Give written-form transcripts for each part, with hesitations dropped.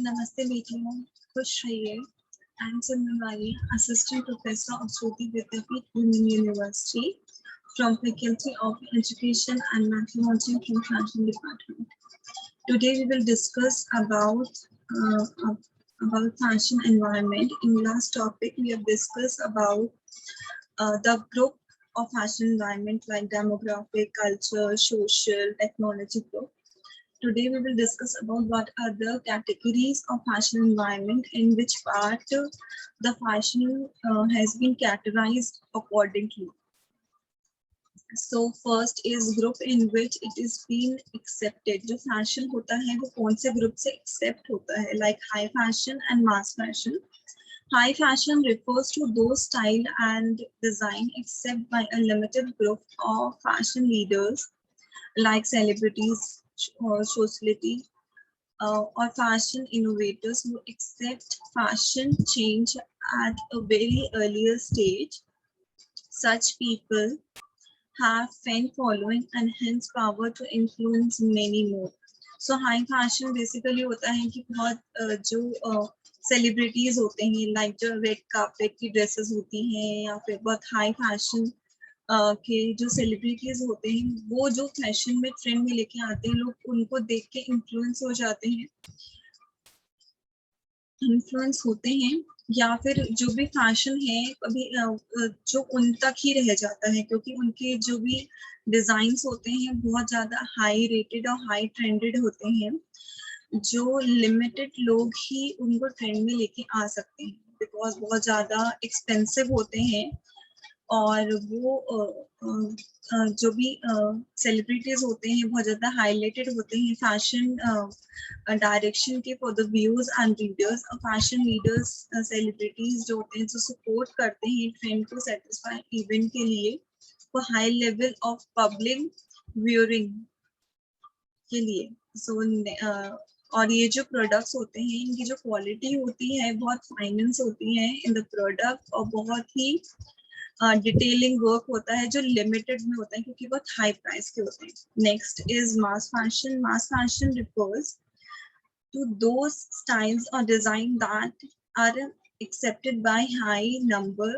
नमस्ते बेटियों, खुश रहिए। I am Simranwali, Assistant Professor of Jyoti Vidyapeeth Women University from Faculty of Education and Methodology from Fashion Department. Today we will discuss uh, about fashion environment. In last topic we have discussed about the group of fashion environment like demographic, culture, social, technology group. Today we will discuss about what are the categories of fashion environment, in which part the fashion has been categorized accordingly. So first is group in which it is being accepted. जो fashion होता है वो कौन से group से accept होता है, like high fashion and mass fashion. High fashion refers to those style and design accepted by a limited group of fashion leaders like celebrities, society, or fashion innovators who accept fashion change at a very earlier stage. Such people have fan following and hence power to influence many more. So high fashion basically होता है कि बहुत जो celebrities होते हैं, like जो red carpet की dresses होती हैं या फिर बहुत high fashion के जो सेलिब्रिटीज होते हैं वो जो फैशन में ट्रेंड में लेके आते हैं, लोग उनको देख के इन्फ्लुएंस हो जाते हैं, इन्फ्लुएंस होते हैं, या फिर जो भी फैशन है कभी जो उन तक ही रह जाता है क्योंकि उनके जो भी डिजाइन्स होते हैं बहुत ज्यादा हाई रेटेड और हाई ट्रेंडेड होते हैं, जो लिमिटेड लोग ही उनको ट्रेंड में लेके आ सकते हैं बिकॉज बहुत ज्यादा एक्सपेंसिव होते हैं और वो जो भी सेलिब्रिटीज होते हैं बहुत ज्यादा हाईलाइटेड होते हैं फैशन डायरेक्शन के for the views and readers. Fashion leaders celebrities जो होते हैं जो सपोर्ट करते हैं ट्रेंड को सेटिस्फाई इवेंट के लिए वो high level of public viewing के लिए। और ये जो प्रोडक्ट्स होते हैं इनकी जो क्वालिटी होती है बहुत फाइनेंस होती है इन द प्रोडक्ट और बहुत ही डिटेलिंग वर्क होता है जो लिमिटेड में होता है क्योंकि बहुत हाई प्राइस के होते हैं। Next is mass fashion. Mass fashion refers to those styles और design that are accepted by high number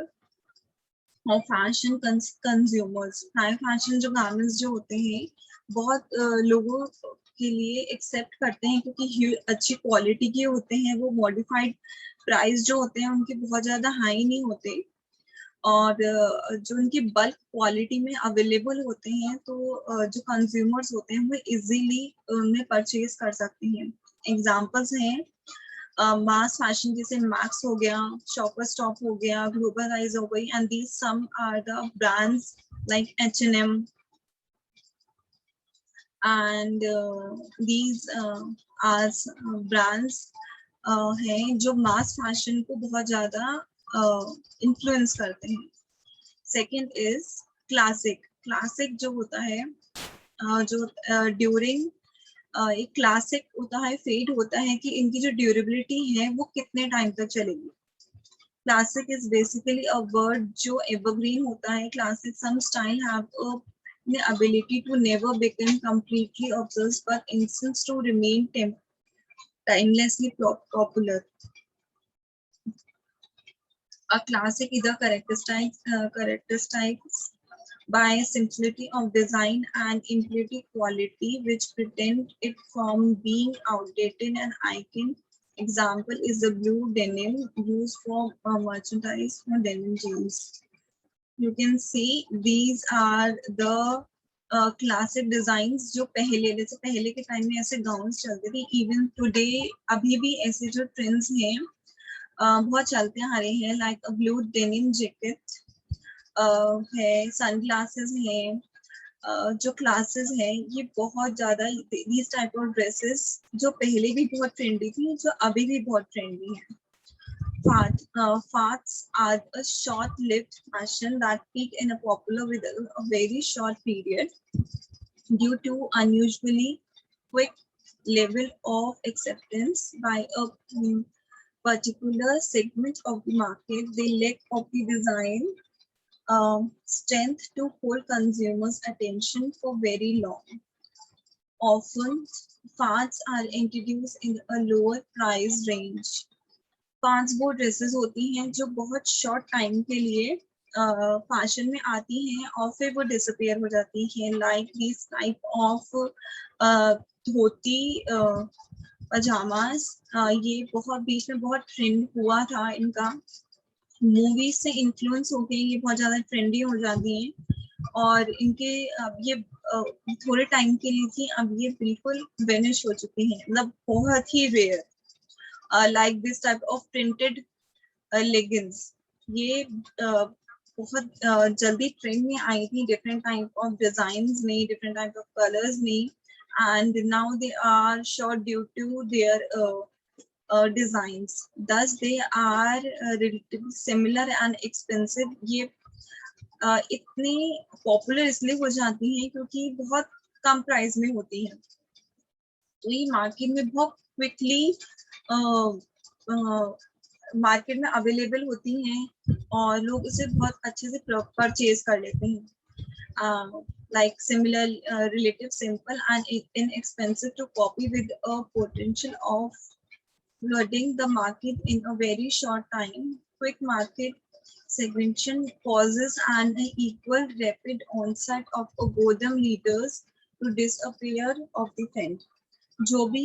of fashion consumers. High fashion जो गारमेंट्स जो होते हैं बहुत लोगों के लिए एक्सेप्ट करते हैं क्योंकि अच्छी क्वालिटी के होते हैं, वो मॉडिफाइड प्राइस जो होते हैं उनके बहुत ज्यादा हाई नहीं होते और जो उनकी बल्क क्वालिटी में अवेलेबल होते हैं तो जो कंज्यूमर्स होते हैं वो इजीली उन्हें परचेज कर सकते हैं। एग्जांपल्स हैं मास फैशन जैसे मैक्स हो गया, शॉपर स्टॉप हो गया, ग्लोबलाइज हो गई and these some are the brands like H&M and these are brands हैं जो मास फैशन को बहुत ज्यादा इन्फ्लुएंस करते हैं। Second is classic. क्लासिक जो होता है जो ड्यूरिंग एक क्लासिक होता है फेड होता है कि इनकी जो ड्यूरेबिलिटी है वो कितने टाइम तक चलेगी। Classic is basically a word जो एवरग्रीन होता है। Classic some style have a ability to never become completely obsessed but insists to remain timelessly popular. A classic either characterized by simplicity of design and impurity quality, which prevent it from being outdated and icon. Example is the blue denim used for merchandise for denim jeans. You can see these are the classic designs जो पहले जैसे पहले के time में ऐसे gowns चलते थे। Even today अभी भी ऐसे जो ट्रेंड्स हैं बहुत चलते आ रहे हैं, लाइक ब्लू डेनिम जैकेट है, सनग्लासेस हैं, जो क्लासेस हैं ये बहुत ज्यादा these टाइप ऑफ ड्रेसेस जो पहले भी बहुत ट्रेंडी थी जो अभी भी बहुत ट्रेंडी है। Fads are a short-lived fashion that peak in a popular with a very short period due to unusually quick level of acceptance by a particular segment of the market. They lack of the design strength to hold consumers' attention for very long. often fads are introduced in a lower price range. 5 वो dresses होती हैं जो बहुत short time के लिए fashion में आती हैं और फिर वो डिसअपियर हो जाती हैं, like this type of dhoti pyjamas. ये बहुत बीच में बहुत ट्रेंड हुआ था इनका, मूवीज से इन्फ्लुएंस होके ये बहुत ज्यादा ट्रेंडी हो जाती हैं और इनके अब ये थोड़े टाइम के लिए थी, अब ये बिल्कुल वेनिश हो चुकी हैं, मतलब बहुत ही rare. Like this type of printed leggings, ये बहुत जल्दी ट्रेंड में आई थी, डिफरेंट टाइप ऑफ डिजाइन्स में, डिफरेंट टाइप ऑफ कलर्स में, and now they are short due to their designs. Thus they are relatively similar and expensive. ये इतनी पॉपुलर इसलिए हो जाती हैं क्योंकि बहुत कम प्राइस में होती हैं, तो ये मार्केट में बहुत क्विकली मार्केट में अवेलेबल होती हैं और लोग उसे बहुत अच्छे से परचेज कर लेते हैं। Like similar, relative simple and inexpensive to copy with a potential of flooding the market in a very short time. Quick market segmentation causes an equal rapid onset of boredom leaders to disappear of the trend. जो भी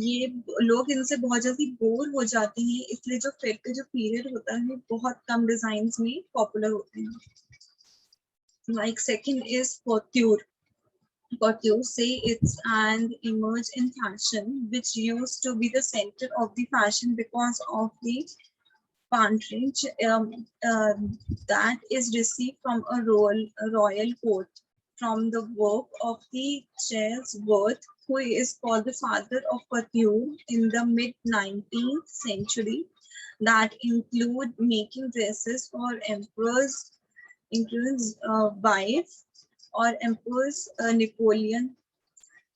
ये लोग इनसे बहुत जल्दी bore हो जाते हैं, इसलिए जो फेड का जो पीरियड होता है बहुत कम डिजाइन्स में पॉपुलर होते हैं। Like second is couture. Couture say it's an emerge in fashion which used to be the center of the fashion because of the patronage that is received from a royal court from the work of the Charles Worth, who is called the father of couture in the mid-19th century, that include making dresses for emperors, wife or Emperor Napoleon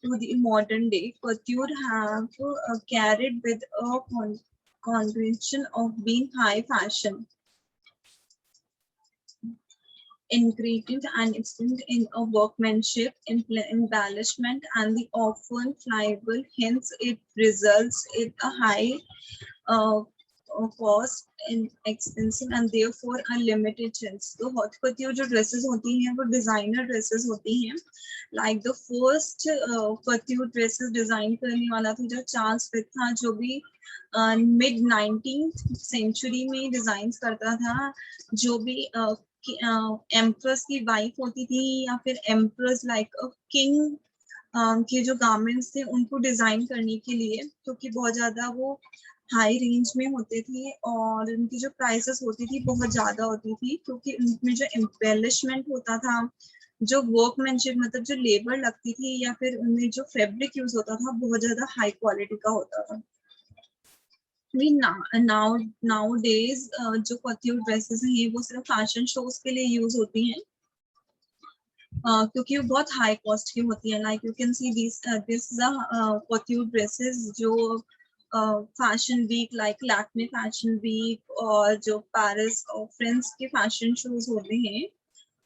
to the modern day. Couture have carried with a convention of being high fashion, ingredient and extent in a workmanship, embellishment, and the often flyable. Hence, it results in a high cost and expensive and therefore unlimited chance. तो haute couture जो dresses होती हैं वो designer dresses होती हैं, like the first couture dresses design करने वाला था जो चार्ल्स विथ था, जो भी mid 19th century में डिजाइन करता था, जो भी empress की wife होती थी या फिर empress like a king के जो गारमेंट्स थे उनको डिजाइन करने के लिए, क्योंकि बहुत ज्यादा वो हाई रेंज में होते थे और उनकी जो प्राइसेस होती थी बहुत ज्यादा होती थी, क्योंकि उनमें जो एम्बेलिशमेंट होता था, जो वर्कमैनशिप मतलब जो लेबर लगती थी या फिर उनमें जो फैब्रिक यूज होता था बहुत ज्यादा हाई क्वालिटी का होता था। नाउ डेज जो couture ड्रेसेस हैं वो सिर्फ फैशन शोज के लिए यूज होती हैं, क्योंकि वो बहुत हाई कॉस्ट की होती है। Like you can see this couture dresses जो fashion week like Lakme fashion week और जो पेरिस और फ्रांस के फैशन शोज होते हैं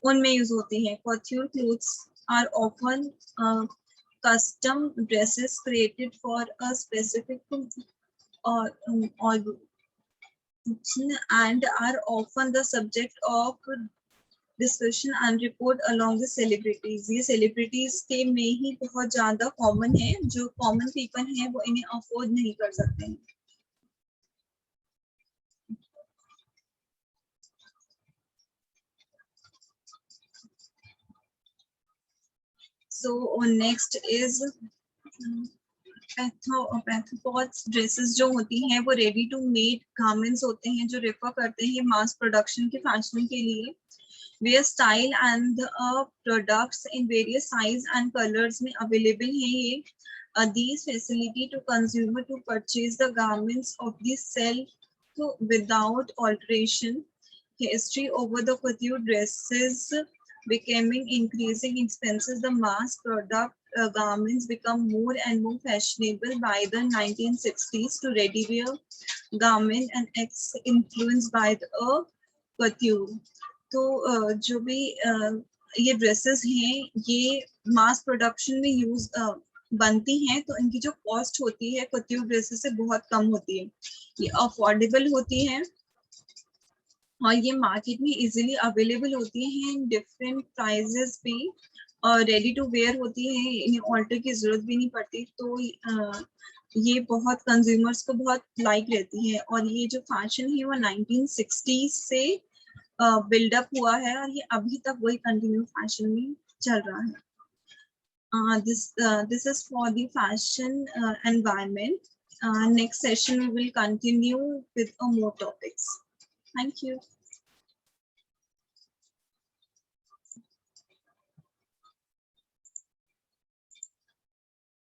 उनमें यूज होती हैं। couture clothes are often custom dresses created for a specific and are often the subject of discussion and report along the celebrities. ये सेलिब्रिटीज के में ही बहुत ज्यादा कॉमन है, जो कॉमन पीपल हैं वो इन्हें अफोर्ड नहीं कर सकते हैं। सो नेक्स्ट इज पैथोपॉड्स ड्रेसेस जो होती हैं वो रेडी टू मेड गारमेंट्स होते हैं जो रेफर करते हैं मास प्रोडक्शन के फैशन के लिए, where style and products in various size and colors में available है ये। These facility to consumer to purchase the garments of the self without alteration. History over the couture dresses becoming increasing expensive. The mass product garments become more and more fashionable by the 1960s to ready wear garment and influenced by the couture. तो जो भी ये dresses हैं ये mass production में use बनती हैं, तो इनकी जो कॉस्ट होती है कट्यूर ड्रेसेस से बहुत कम होती है। ये अफोर्डेबल होती है और ये मार्केट में इजीली अवेलेबल होती हैं डिफरेंट प्राइजेस पे, और रेडी टू वेयर होती है, इन्हें ऑल्टर की जरूरत भी नहीं पड़ती। तो ये बहुत कंज्यूमर्स को बहुत लाइक रहती है, और ये जो फैशन है वो 1960 से बिल्डअप हुआ है, और ये अभी तक वही कंटिन्यू फैशन में चल रहा है। This is for the fashion environment. Next session we will continue with more topics. Thank you.